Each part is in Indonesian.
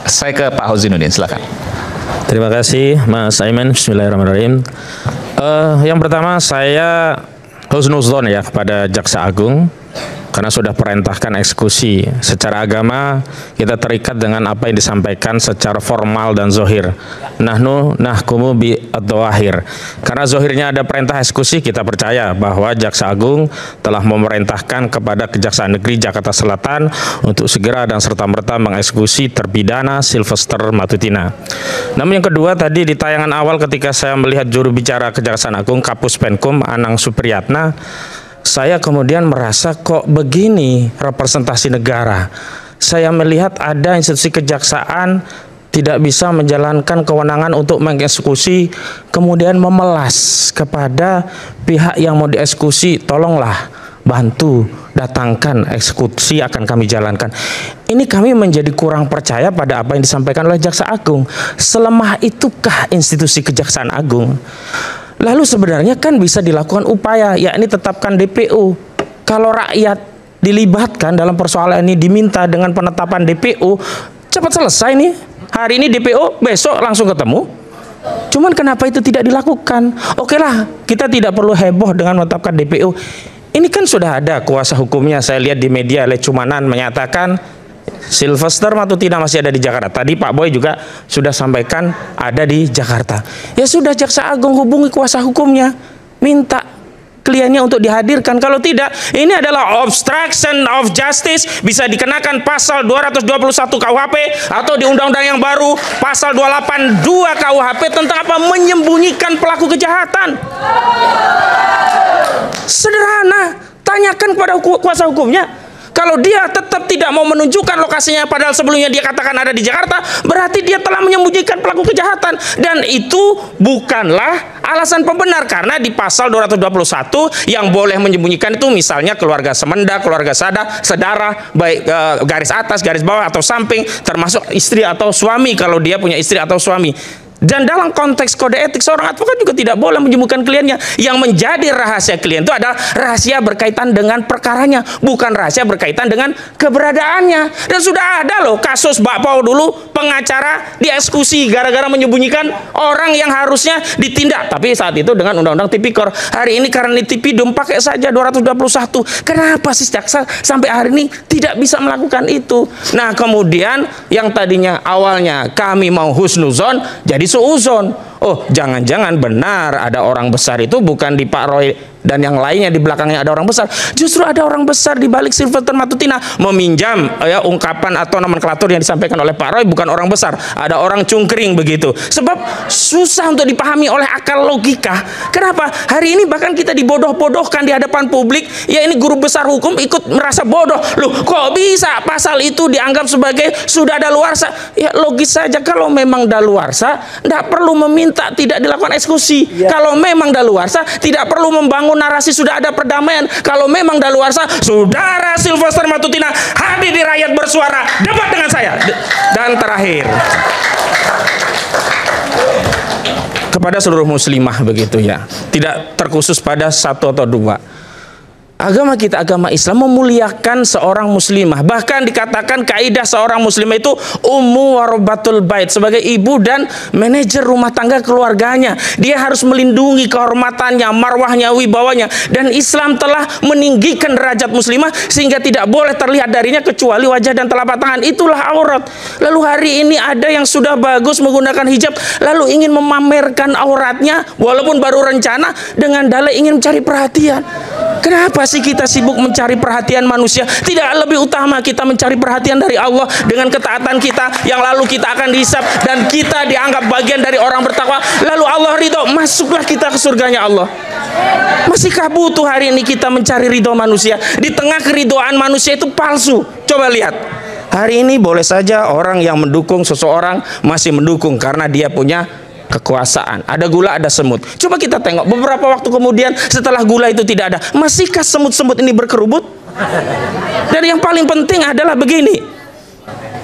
Saya ke Pak Husnuddin, silakan. Terima kasih Mas Aiman. Bismillahirrahmanirrahim. Yang pertama saya husnuzon ya kepada Jaksa Agung, karena sudah perintahkan eksekusi. Secara agama kita terikat dengan apa yang disampaikan secara formal dan zohir. Nahnu nahkumu bi ad-dhawahir. Karena zohirnya ada perintah eksekusi, kita percaya bahwa Jaksa Agung telah memerintahkan kepada Kejaksaan Negeri Jakarta Selatan untuk segera dan serta-merta mengeksekusi terpidana Sylvester Matutina. Namun yang kedua, tadi di tayangan awal ketika saya melihat juru bicara Kejaksaan Agung Kapus Penkum Anang Supriyatna, saya kemudian merasa kok begini representasi negara. Saya melihat ada institusi kejaksaan tidak bisa menjalankan kewenangan untuk mengeksekusi, kemudian memelas kepada pihak yang mau dieksekusi, tolonglah bantu datangkan eksekusi akan kami jalankan. Ini kami menjadi kurang percaya pada apa yang disampaikan oleh Jaksa Agung. Selemah itukah institusi Kejaksaan Agung? Lalu sebenarnya kan bisa dilakukan upaya, yakni tetapkan DPO. Kalau rakyat dilibatkan dalam persoalan ini, diminta dengan penetapan DPO, cepat selesai nih. Hari ini DPO, besok langsung ketemu. Cuman kenapa itu tidak dilakukan? Oke lah, kita tidak perlu heboh dengan menetapkan DPO. Ini kan sudah ada kuasa hukumnya. Saya lihat di media oleh Cumanan menyatakan Sylvester Matutina masih ada di Jakarta. Tadi Pak Boy juga sudah sampaikan ada di Jakarta. Ya sudah, Jaksa Agung hubungi kuasa hukumnya, minta kliennya untuk dihadirkan. Kalau tidak, ini adalah obstruction of justice, bisa dikenakan pasal 221 KUHP atau di undang-undang yang baru pasal 282 KUHP tentang apa? Menyembunyikan pelaku kejahatan. Sederhana, tanyakan kepada kuasa hukumnya. Kalau dia tetap tidak mau menunjukkan lokasinya padahal sebelumnya dia katakan ada di Jakarta, berarti dia telah menyembunyikan pelaku kejahatan. Dan itu bukanlah alasan pembenar, karena di pasal 221 yang boleh menyembunyikan itu misalnya keluarga semenda, keluarga saudara, baik garis atas, garis bawah atau samping, termasuk istri atau suami kalau dia punya istri atau suami. Dan dalam konteks kode etik, seorang advokat juga tidak boleh menyembunyikan kliennya. Yang menjadi rahasia klien itu adalah rahasia berkaitan dengan perkaranya, bukan rahasia berkaitan dengan keberadaannya. Dan sudah ada loh kasus Mbak Pau dulu, pengacara dieksekusi gara-gara menyembunyikan orang yang harusnya ditindak. Tapi saat itu dengan undang-undang tipikor. Hari ini karena tipidum pakai saja 221. Kenapa sih jaksa sampai hari ini tidak bisa melakukan itu? Nah, kemudian yang tadinya awalnya kami mau husnuzon jadi suuzon. Oh, jangan-jangan benar ada orang besar itu bukan di Pak Roy dan yang lainnya di belakangnya ada orang besar. Justru ada orang besar di balik Sylvester Matutina. Meminjam ya ungkapan atau nomenklatur yang disampaikan oleh Pak Roy, bukan orang besar, ada orang cungkring begitu. Sebab susah untuk dipahami oleh akal logika. Kenapa? Hari ini bahkan kita dibodoh-bodohkan di hadapan publik. Ya, ini guru besar hukum ikut merasa bodoh. Loh, kok bisa pasal itu dianggap sebagai sudah daluarsa? Ya logis saja, kalau memang daluarsa tidak perlu meminta tidak dilakukan eksekusi. Kalau memang daluarsa tidak perlu membangun narasi sudah ada perdamaian. Kalau memang daluarsa, saudara Sylvester Matutina hadir di Rakyat Bersuara, debat dengan saya. Dan terakhir, kepada seluruh muslimah begitu ya, tidak terkhusus pada satu atau dua. Agama kita, agama Islam, memuliakan seorang muslimah. Bahkan dikatakan kaidah seorang muslimah itu ummu warabatul bait, sebagai ibu dan manajer rumah tangga keluarganya. Dia harus melindungi kehormatannya, marwahnya, wibawanya. Dan Islam telah meninggikan derajat muslimah sehingga tidak boleh terlihat darinya kecuali wajah dan telapak tangan. Itulah aurat. Lalu hari ini ada yang sudah bagus menggunakan hijab, lalu ingin memamerkan auratnya walaupun baru rencana dengan dalih ingin mencari perhatian. Kenapa sih kita sibuk mencari perhatian manusia? Tidak lebih utama kita mencari perhatian dari Allah dengan ketaatan kita yang lalu kita akan dihisab dan kita dianggap bagian dari orang bertakwa. Lalu Allah ridho, masuklah kita ke surganya Allah. Masihkah butuh hari ini kita mencari ridho manusia? Di tengah keridoan manusia itu palsu. Coba lihat. Hari ini boleh saja orang yang mendukung seseorang masih mendukung karena dia punya kekuasaan. Ada gula, ada semut. Coba kita tengok beberapa waktu kemudian setelah gula itu tidak ada, masihkah semut-semut ini berkerubut? Dan yang paling penting adalah begini,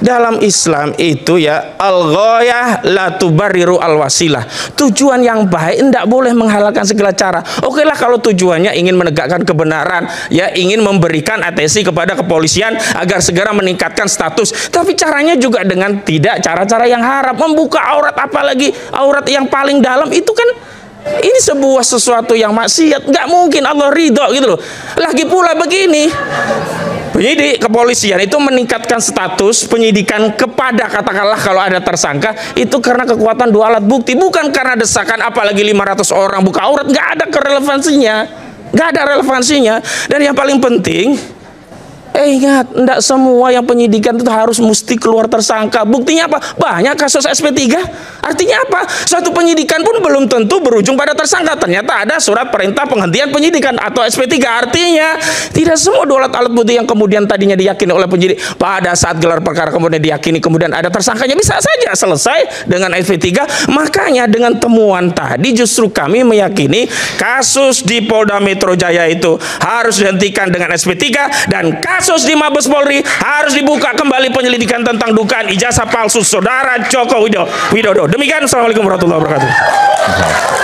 Dalam Islam itu ya, al-ghayah la tubarriru al-wasilah. Tujuan yang baik tidak boleh menghalalkan segala cara. Oke lah kalau tujuannya ingin menegakkan kebenaran, ya ingin memberikan atensi kepada kepolisian agar segera meningkatkan status. Tapi caranya juga dengan tidak cara-cara yang haram. Membuka aurat, apalagi aurat yang paling dalam, itu kan ini sebuah sesuatu yang maksiat. Nggak mungkin Allah ridho gitu loh. Lagi pula begini, penyidik kepolisian itu meningkatkan status penyidikan kepada, katakanlah kalau ada tersangka, itu karena kekuatan dua alat bukti, bukan karena desakan apalagi 500 orang buka aurat. Nggak ada relevansinya, nggak ada relevansinya. Dan yang paling penting, ingat, tidak semua yang penyidikan itu harus mesti keluar tersangka. Buktinya apa? Banyak kasus SP3. Artinya apa? Suatu penyidikan pun belum tentu berujung pada tersangka. Ternyata ada surat perintah penghentian penyidikan atau SP3. Artinya tidak semua dua alat bukti yang kemudian tadinya diyakini oleh penyidik pada saat gelar perkara kemudian diyakini kemudian ada tersangkanya bisa saja selesai dengan SP3. Makanya dengan temuan tadi justru kami meyakini kasus di Polda Metro Jaya itu harus dihentikan dengan SP3, dan kasus di Mabes Polri harus dibuka kembali penyelidikan tentang dugaan ijazah palsu saudara Joko Widodo. Demikian, assalamualaikum warahmatullahi wabarakatuh.